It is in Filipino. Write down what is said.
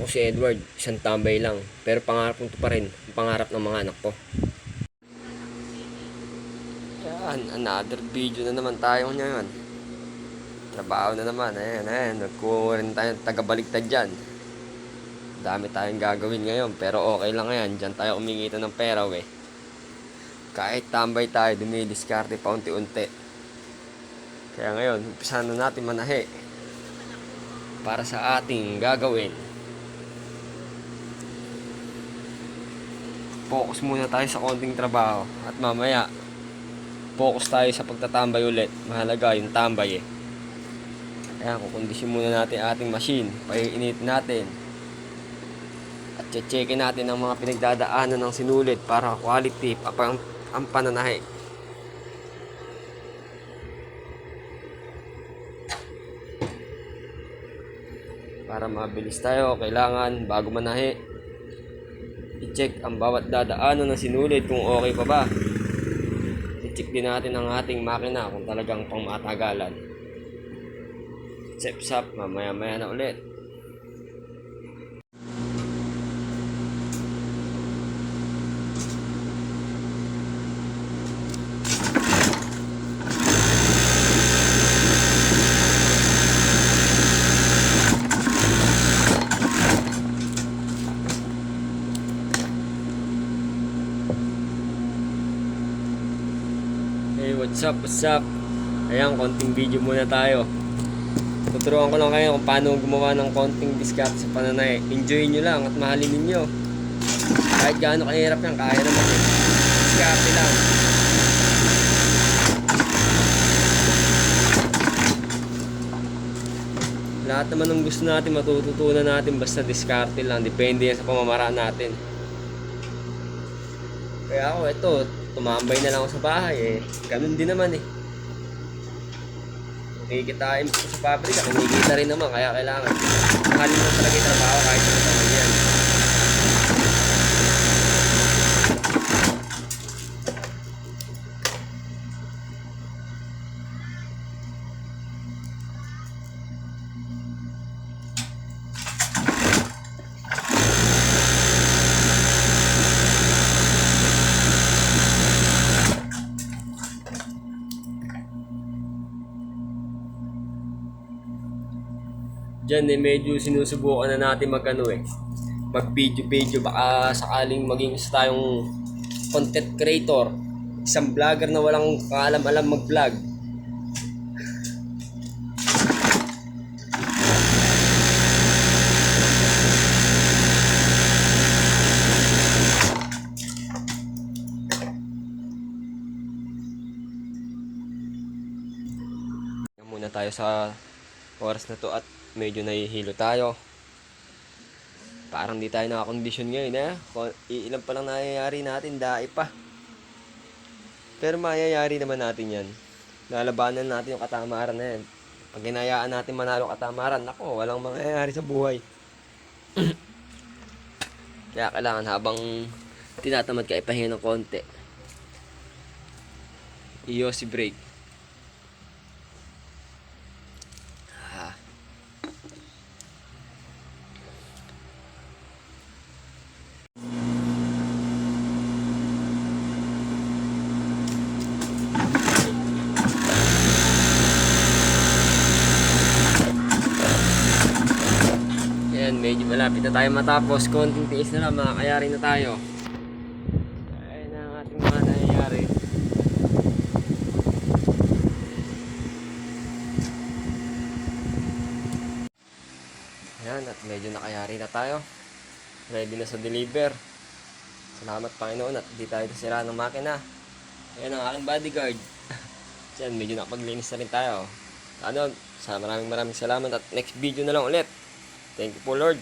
Ako si Edward, isang tambay lang. Pero pangarap ko pa rin, ang pangarap ng mga anak ko. Yan, another video na naman tayo ngayon. Trabaho na naman, ayan. Nagkuha rin tayo tagabaligtad dyan. Dami tayong gagawin ngayon, pero okay lang yan. Diyan tayo kumingita ng pera, we. Kahit tambay tayo, dumidiskarte pa unti-unti. Kaya ngayon, umpisahan na natin manahi para sa ating gagawin. Focus muna tayo sa konting trabaho at mamaya focus tayo sa pagtatambay ulit. Mahalaga yung tambay eh. Kaya kukondisyon muna natin ating machine, paiinit natin at checkin natin ang mga pinagdadaanan ng sinulit para quality ang pananahi. Para mabilis tayo, kailangan bago manahi i-check ang bawat dadaanan ng sinulit kung okay pa ba. I-check din natin ang ating makina kung talagang pang matagalan. Sep-sap, mamaya-maya na ulit. Hey, what's up? Ayan, konting video muna tayo. Tuturuan ko lang kayo kung paano gumawa ng konting diskarte sa pananay. Enjoy nyo lang at mahalin ninyo. Kahit gaano kahirap yan, kaya naman eh. Diskarte lang. Lahat naman ng gusto natin, matututunan natin basta diskarte lang. Depende yan sa pamamaraan natin. Kaya ako, ito, tumambay na lang ako sa bahay eh. Ganun din naman eh. Kikitain mo sa pabrika, kinikita rin naman, kaya kailangan mahalin mo talaga yung trabaho kahit ano naman yan. Diyan eh, medyo sinusubukan na natin mag video baka sakaling maging isa tayong content creator, isang vlogger na walang kaalam-alam mag-vlog. Muna tayo sa oras na to at medyo nahihilo tayo. Parang di tayo nakakondisyon ngayon eh. Ilan pa lang nangyayari natin, dai pa. Pero mayayari naman natin yan. Lalabanan natin yung katamaran na yan. Pag ginayaan natin manalo katamaran, ako, walang mangyayari sa buhay. Kaya kailangan habang tinatamad ka, ipahinga ng konti. Si break. Medyo malapit na tayo matapos, konting tiis na lang, makakayari na tayo. Ayun na ang ating mga nangyayari. Ayan, at medyo nakayari na tayo, ready na sa deliver. Salamat Panginoon at di tayo nasira ng makina. Ayan ang aking bodyguard. Ayan, medyo nakapaglinis na rin tayo. Maraming salamat at next video na lang ulit. Thank you po Lord.